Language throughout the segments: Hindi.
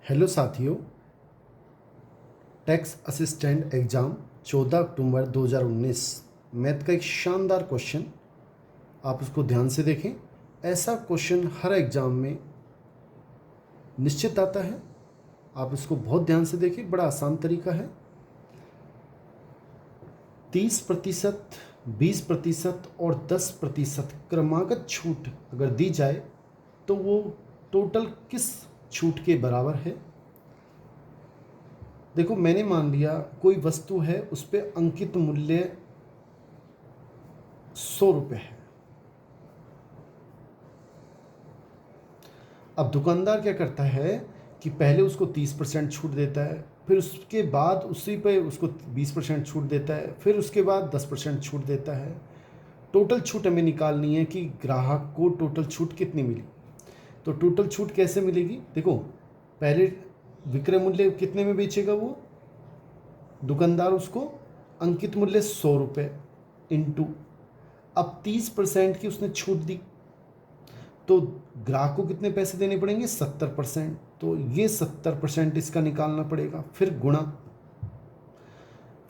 हेलो साथियों, टैक्स असिस्टेंट एग्ज़ाम 14 अक्टूबर 2019 मैथ का एक शानदार क्वेश्चन, आप उसको ध्यान से देखें। ऐसा क्वेश्चन हर एग्ज़ाम में निश्चित आता है, आप इसको बहुत ध्यान से देखें। बड़ा आसान तरीका है। 30%, 20% और 10% क्रमागत छूट अगर दी जाए तो वो टोटल किस छूट के बराबर है। देखो, मैंने मान लिया कोई वस्तु है, उस पर अंकित मूल्य 100 रुपये है। अब दुकानदार क्या करता है कि पहले उसको 30% छूट देता है, फिर उसके बाद उसी पे उसको 20% छूट देता है, फिर उसके बाद 10% छूट देता है। टोटल छूट हमें निकालनी है कि ग्राहक को टोटल छूट कितनी मिली। तो टोटल छूट कैसे मिलेगी? देखो, पहले विक्रय मूल्य कितने में बेचेगा वो दुकानदार, उसको अंकित मूल्य 100 रुपये इंटू, अब 30% की उसने छूट दी तो ग्राहक को कितने पैसे देने पड़ेंगे? 70%। तो ये 70% इसका निकालना पड़ेगा, फिर गुणा,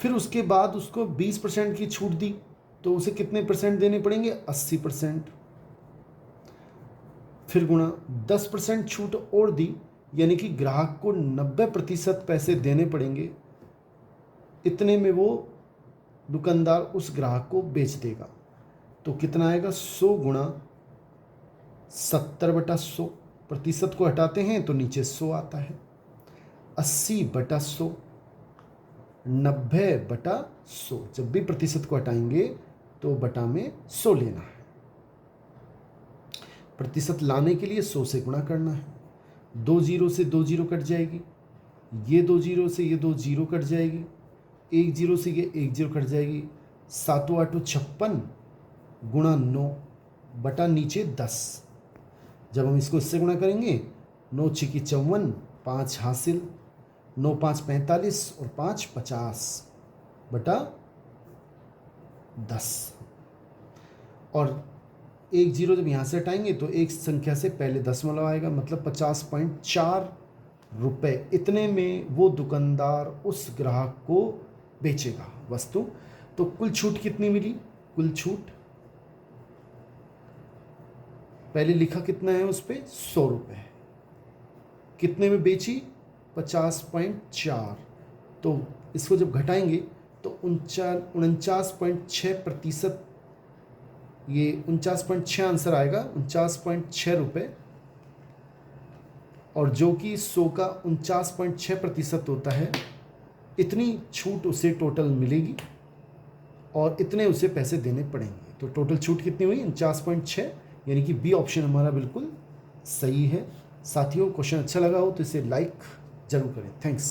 फिर उसके बाद उसको 20% की छूट दी तो उसे कितने परसेंट देने पड़ेंगे? 80%। फिर गुणा, 10% छूट और दी, यानी कि ग्राहक को 90% पैसे देने पड़ेंगे। इतने में वो दुकानदार उस ग्राहक को बेच देगा। तो कितना आएगा? 100 गुणा 70/100। प्रतिशत को हटाते हैं तो नीचे 100 आता है। 80/100, 90/100। जब भी प्रतिशत को हटाएंगे तो बटा में 100 लेना है। प्रतिशत लाने के लिए 100 से गुणा करना है। 2 जीरो से 2 जीरो कट जाएगी, ये 2 जीरो से ये 2 जीरो कट जाएगी, 1 जीरो से ये 1 जीरो कट जाएगी। 7 8 56 गुणा 9 बटा नीचे 10। जब हम इसको इससे गुणा करेंगे, 9 6 54, 5 हासिल, 9 5 45 और 5 50 बटा 10। और 1 जीरो जब यहाँ से हटाएंगे तो एक संख्या से पहले दशमलव आएगा, मतलब 50.4 रुपये। इतने में वो दुकानदार उस ग्राहक को बेचेगा वस्तु। तो कुल छूट कितनी मिली? कुल छूट पहले लिखा कितना है उस पर? 100 रुपये। कितने में बेची? 50.4। तो इसको जब घटाएंगे तो 49.6%, ये 49.6 आंसर आएगा, 49.6 रुपये। और जो कि 100 का 49.6% होता है, इतनी छूट उसे टोटल मिलेगी और इतने उसे पैसे देने पड़ेंगे। तो टोटल छूट कितनी हुई? 49.6, यानी कि बी ऑप्शन हमारा बिल्कुल सही है। साथियों, क्वेश्चन अच्छा लगा हो तो इसे लाइक जरूर करें। थैंक्स।